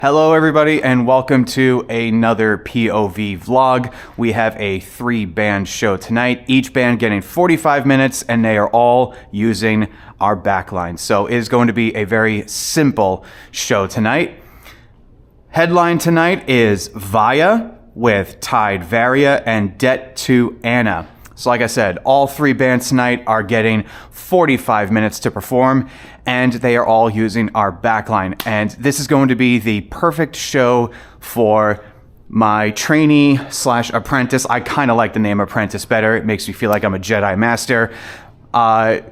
Hello everybody and welcome to another POV vlog. We have a 3-band show tonight, each band getting 45 minutes and they are all using our backline. So it is going to be a very simple show tonight. Headline tonight is Varia with Tide Varia and Debt to Anna. So like I said, all 3 bands tonight are getting 45 minutes to perform and they are all using our backline. And this is going to be the perfect show for my trainee / apprentice. I kind of like the name apprentice better. It makes me feel like I'm a Jedi Master.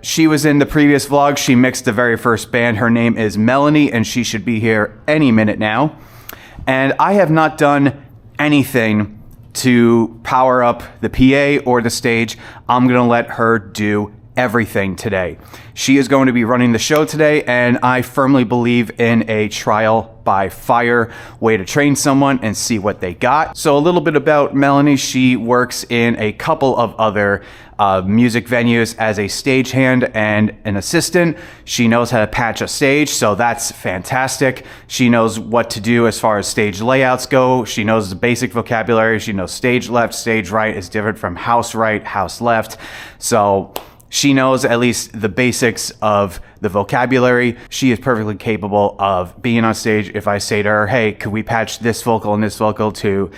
She was in the previous vlog. She mixed the very first band. Her name is Melanie and she should be here any minute now. And I have not done anything to power up the PA or the stage. I'm gonna let her do everything today. She is going to be running the show today, and I firmly believe in a trial by fire way to train someone and see what they got. So a little bit about Melanie. She works in a couple of other music venues as a stagehand and an assistant. She knows how to patch a stage, so that's fantastic. She knows what to do as far as stage layouts go. She knows the basic vocabulary. She knows stage left, stage right is different from house right, house left. So she knows at least the basics of the vocabulary. She is perfectly capable of being on stage. If I say to her, hey, could we patch this vocal and this vocal to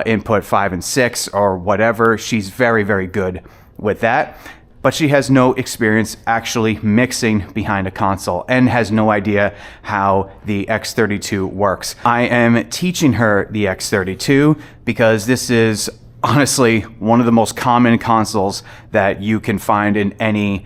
input 5 and 6 or whatever, she's very, very good with that. But she has no experience actually mixing behind a console and has no idea how the X32 works. I am teaching her the X32 because this is honestly one of the most common consoles that you can find in any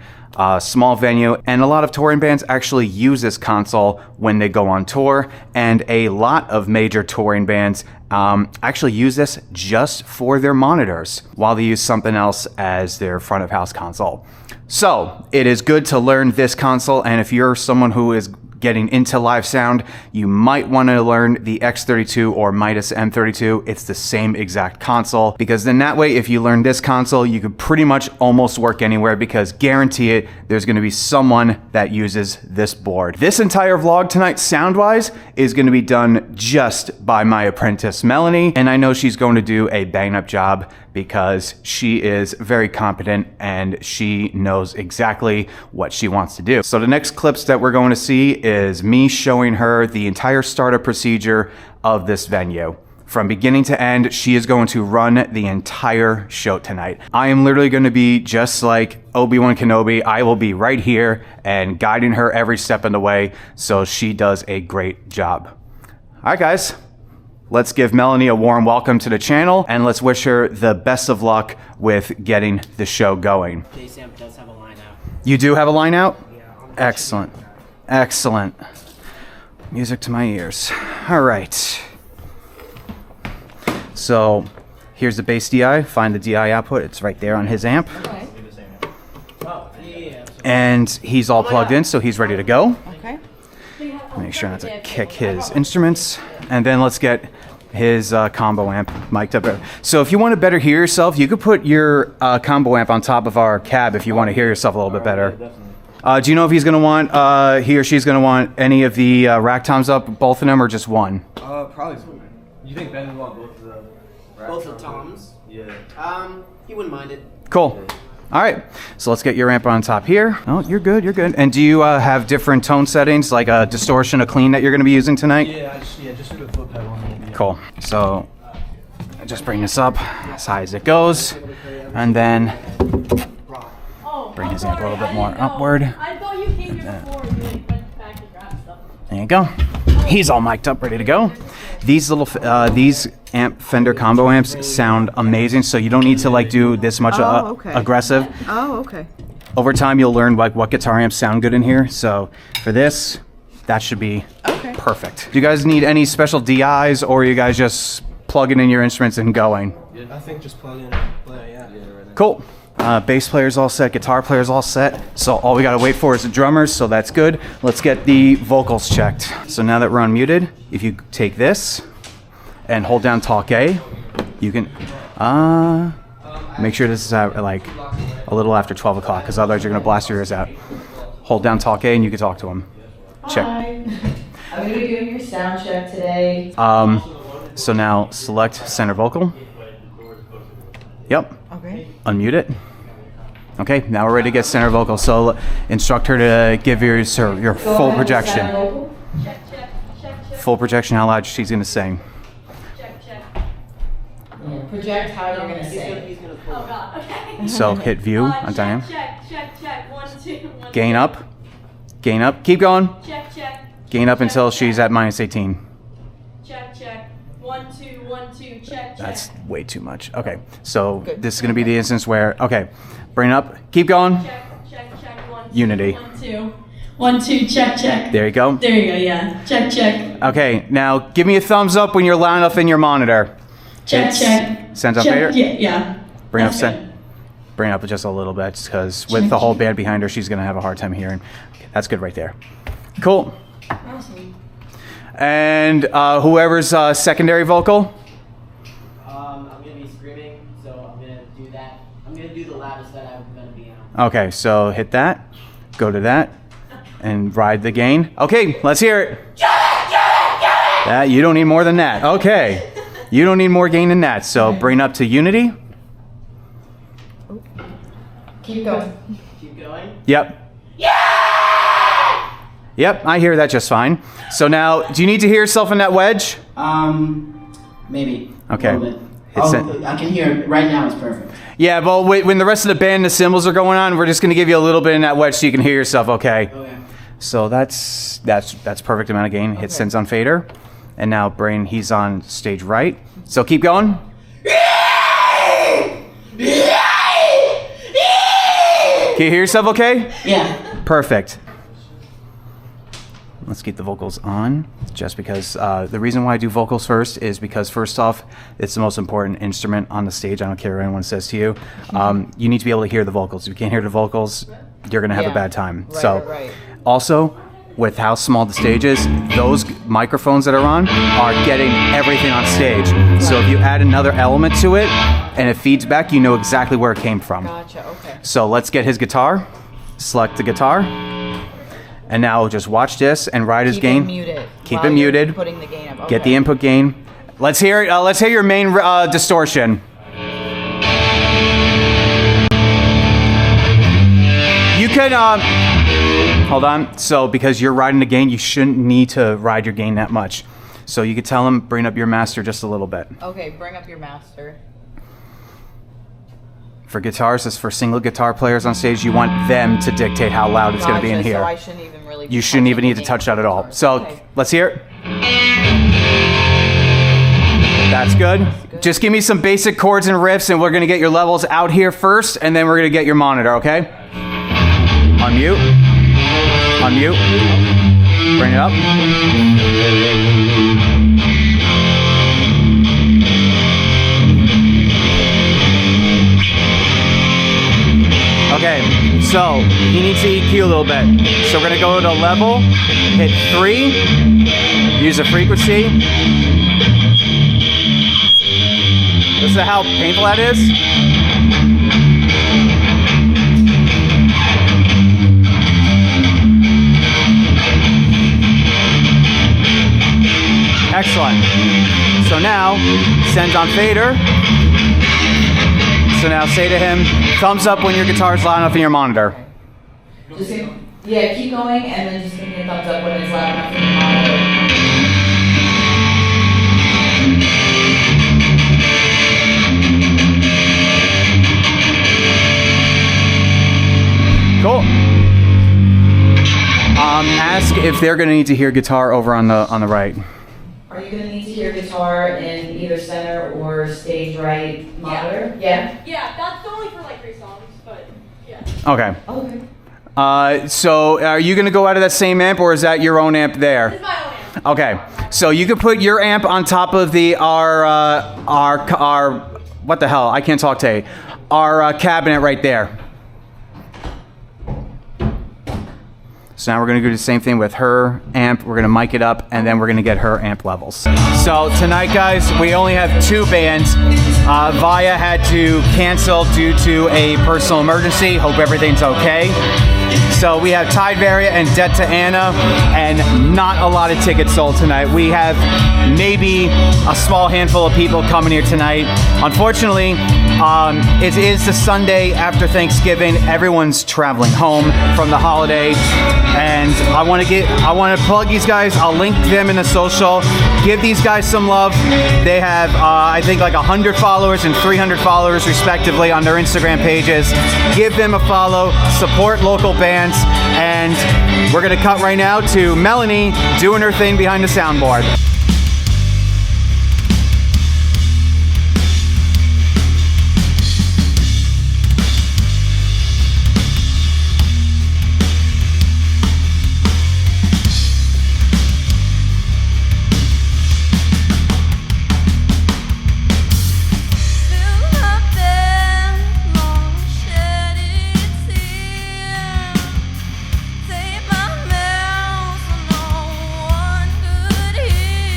small venue, and a lot of touring bands actually use this console when they go on tour, and a lot of major touring bands actually use this just for their monitors while they use something else as their front of house console. So it is good to learn this console, and if you're someone who is getting into live sound, you might want to learn the X32 or Midas M32. It's the same exact console, because then that way, if you learn this console, you could pretty much almost work anywhere, because guarantee it, there's going to be someone that uses this board. This entire vlog tonight, sound-wise, is going to be done just by my apprentice, Melanie, and I know she's going to do a bang-up job because she is very competent and she knows exactly what she wants to do. So the next clips that we're going to see is me showing her the entire startup procedure of this venue. From beginning to end, she is going to run the entire show tonight. I am literally going to be just like Obi-Wan Kenobi. I will be right here and guiding her every step of the way, so she does a great job. All right, guys. Let's give Melanie a warm welcome to the channel, and let's wish her the best of luck with getting the show going. Sam does have a line out. You do have a line out? Yeah. Excellent. Excellent. Music to my ears. All right. So here's the bass DI. Find the DI output. It's right there on his amp. Okay. Oh, yeah. And he's all plugged in, so he's ready to go. Okay. Make sure not to kick his instruments. And then let's get his combo amp mic'd up. So if you want to better hear yourself, you could put your combo amp on top of our cab if you want to hear yourself a little bit better. Do you know if he's going to want, he or she's going to want any of the rack toms up, both of them, or just one? Probably. You think Ben would want both of the rack Both the toms? Yeah. He wouldn't mind it. Cool. All right, so let's get your amp on top here. Oh, you're good, you're good. And do you have different tone settings, like a distortion, a clean that you're going to be using tonight? Yeah, just do the foot pedal. Cool. So I just bring this up as high as it goes, and then bring his amp a little bit more upward. I thought you came here before. You went back to grab stuff. There you go. He's all mic'd up, ready to go. These little these amp Fender combo amps sound amazing, so you don't need to like do this much aggressive. Oh, okay. Over time, you'll learn like what guitar amps sound good in here. So for this, that should be perfect. Do you guys need any special DIs, or are you guys just plugging in your instruments and going? Yeah, I think just plug in, play, yeah. Cool. Bass player's all set, guitar player's all set. So all we gotta wait for is the drummers, so that's good. Let's get the vocals checked. So now that we're unmuted, if you take this and hold down Talk A, you can, make sure this is at like a little after 12 o'clock, because otherwise you're gonna blast your ears out. Hold down Talk A and you can talk to him. Check. Hi. I'm gonna be doing your Soundcheck today. So now select center vocal. Yep. Okay. Unmute it. Okay, now we're ready to get center vocal. So instruct her to give your Go full ahead with center projection. vocal. Check, check, check, check. Full projection, how loud she's gonna sing. Check, check. Yeah, project how you're gonna He's say. gonna Oh god, okay. So hit view on check, dynamic. check, check, check. 1, 2, 1. Gain up. Gain up. Keep going. Check, check. Gain up check, until check. she's at -18. Check, check. 1, 2, 1, 2. Check, check. That's way too much. Okay, so Good. this is gonna be the instance where, okay, bring it up. Keep going. Check, check, check. 1, 2. Unity. 1, 2. 1, 2. Check, check. There you go. There you go. Yeah. Check, check. Okay, now give me a thumbs up when you're loud enough in your monitor. Check, It's check. Sends on Check. fader. Yeah, yeah. Bring up That's send. good. Bring it up just a little bit, because with the whole band behind her, she's gonna have a hard time hearing. Okay, that's good right there. Cool. Awesome. And whoever's secondary vocal. I'm gonna be screaming, so I'm gonna do that. I'm gonna do the loudest that I'm gonna be on. Okay, so hit that, go to that, and ride the gain. Okay, let's hear it. That you don't need more than that. Okay, you don't need more gain than that. So bring up to unity. Keep going. Keep going. Yep. Yep, I hear that just fine. So now, do you need to hear yourself in that wedge? Maybe. Okay. A little bit. Hit Oh, send. I can hear it right now. It's perfect. Yeah, but when the rest of the band, the cymbals are going on, we're just gonna give you a little bit in that wedge so you can hear yourself. Okay. Okay. So that's perfect amount of gain. Hit sends on fader, and now brain he's on stage right. So keep going. Can you hear yourself? Okay. Yeah. Perfect. Let's keep the vocals on, just because the reason why I do vocals first is because, first off, it's the most important instrument on the stage. I don't care what anyone says to you. You need to be able to hear the vocals. If you can't hear the vocals, you're going to have a Yeah. bad time. Right, So, right. also, with how small the stage is, those microphones that are on are getting everything on stage. So if you add another element to it and it feeds back, you know exactly where it came from. Gotcha. Okay. So let's get his guitar. Select the guitar. And now just watch this and ride his Keep gain. it muted. Keep while it you're muted. Putting the gain up. Get Okay. the input gain. Let's hear it. Let's hear your main distortion. You can hold on. So because you're riding the gain, you shouldn't need to ride your gain that much. So you could tell him bring up your master just a little bit. Okay, bring up your master. For guitarists, for single guitar players on stage, you want them to dictate how loud it's going to be in Gotcha, here. So I shouldn't even really. You shouldn't even need to touch that at all. So Okay. let's hear it. That's good. Just give me some basic chords and riffs, and we're going to get your levels out here first, and then we're going to get your monitor, okay? Unmute. Unmute. Bring it up. Okay, so he needs to EQ a little bit. So we're gonna go to level, hit 3, use a frequency. Listen to how painful that is. Excellent. So now, sends on fader. So now say to him, thumbs up when your guitar is loud enough in your monitor. Just yeah, keep going, and then just give me a thumbs up when it's loud enough in the monitor. Cool. Ask if they're going to need to hear guitar over on the right. Are you gonna need to hear guitar in either center or stage right monitor? Yeah. Yeah, that's only for like 3 songs, but yeah. Okay. Okay. So are you going to go out of that same amp, or is that your own amp This there? is my own amp. Okay. So you could put your amp on top of the our what the hell? I can't talk today. Our cabinet right there. So now we're gonna do the same thing with her amp. We're gonna mic it up, and then we're gonna get her amp levels. So tonight, guys, we only have 2 bands. Varia had to cancel due to a personal emergency. Hope everything's okay. So we have Tide Varia and Debt to Anna, and not a lot of tickets sold tonight. We have maybe a small handful of people coming here tonight. Unfortunately, it is the Sunday after Thanksgiving. Everyone's traveling home from the holiday, and I want to plug these guys. I'll link them in the social. Give these guys some love. They have I think like 100 followers and 300 followers respectively on their Instagram pages. Give them a follow. Support local bands, and we're gonna cut right now to Melanie doing her thing behind the soundboard. Take my mail so no one could hear.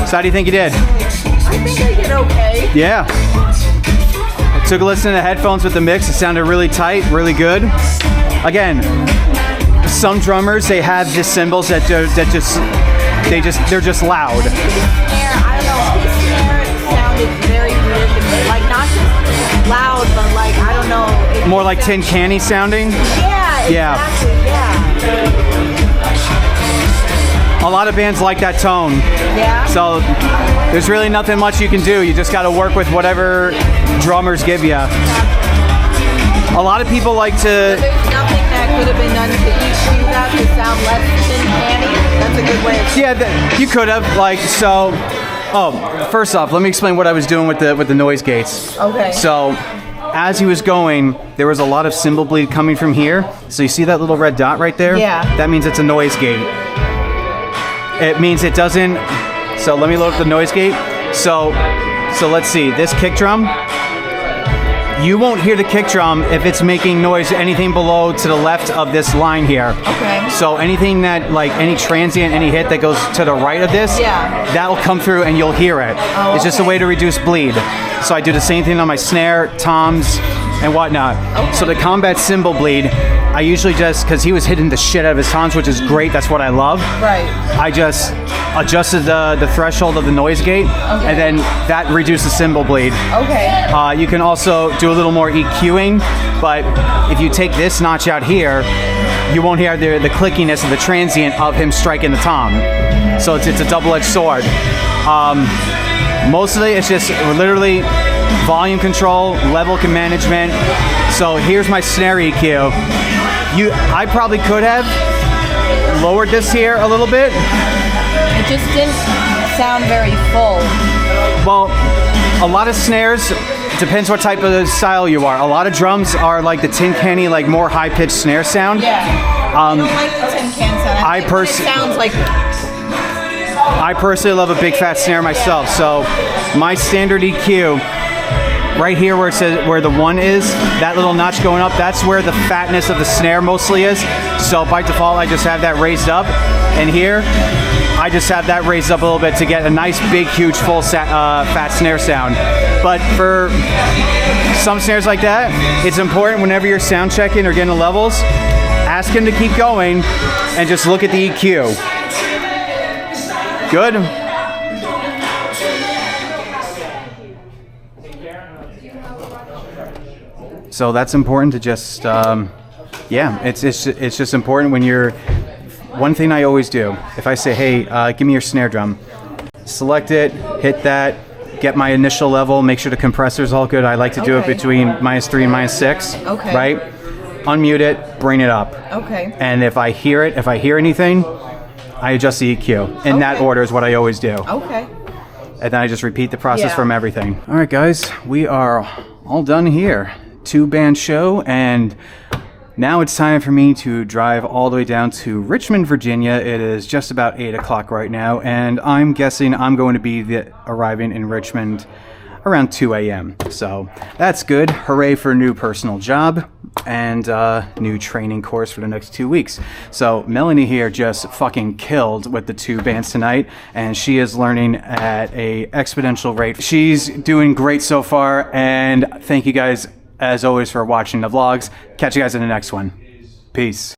So how do you think you did? I think I did okay. Yeah. I took a listen to the headphones with the mix. It sounded really tight, really good. Again, some drummers, they have the cymbals that they're just loud. His snare, I don't know, his snare sounded very weird to me. Like, not just loud, but like, I don't know. It More like tin canny sounding. Yeah, exactly, yeah. A lot of bands like that tone. Yeah? So there's really nothing much you can do. You just got to work with whatever drummers give you. A lot of people like to... There's nothing that could have been done to EQ that to sound less tin canny. That's a good way of saying Yeah, you could have, like, so... Oh, first off, let me explain what I was doing with the noise gates. Okay. So, as he was going, there was a lot of cymbal bleed coming from here. So you see that little red dot right there? Yeah. That means it's a noise gate. It means it doesn't... So let me load up the noise gate. So let's see, this kick drum, you won't hear the kick drum if it's making noise anything below to the left of this line here. Okay. So anything that, like any transient, any hit that goes to the right of this, Yeah. that'll come through and you'll hear it. Oh, it's just a okay. way to reduce bleed. So I do the same thing on my snare, toms, and whatnot. Okay. So to combat cymbal bleed, I usually just, because he was hitting the shit out of his toms, which is great, that's what I love. Right. I just adjusted the threshold of the noise gate, and then that reduces cymbal bleed. Okay. You can also do a little more EQing, but if you take this notch out here, you won't hear the clickiness of the transient of him striking the tom. So it's a double-edged sword. Mostly it's just literally volume control, level management. So here's my snare EQ. I probably could have lowered this here a little bit. It just didn't sound very full. Well, a lot of snares, depends what type of style you are. A lot of drums are like the tin canny, like more high-pitched snare sound. Yeah. I don't like the tin can sound. I think when it sounds like... I personally love a big fat snare myself, so my standard EQ, right here where it says where the 1 is, that little notch going up, that's where the fatness of the snare mostly is. So by default, I just have that raised up, and here I just have that raised up a little bit to get a nice, big, huge, full fat snare sound. But for some snares like that, it's important whenever you're sound checking or getting the levels, ask him to keep going and just look at the EQ. Good. So that's important to just, yeah, it's just important when you're, one thing I always do, if I say, hey, give me your snare drum, select it, hit that, get my initial level, make sure the compressor's all good. I like to do it between -3 and -6, Okay. right? Unmute it, bring it up. Okay. And if I hear anything, I adjust the EQ. In that order is what I always do. Okay. And then I just repeat the process Yeah. from everything. All right, guys, we are all done here. 2-band show, and now it's time for me to drive all the way down to Richmond, Virginia. It is just about 8 o'clock right now, and I'm guessing I'm going to be arriving in Richmond around 2 a.m. So that's good. Hooray for a new personal job and new training course for the next 2 weeks. So Melanie here just fucking killed with the 2 bands tonight, and she is learning at a exponential rate. She's doing great so far, and thank you guys as always for watching the vlogs. Catch you guys in the next one. Peace.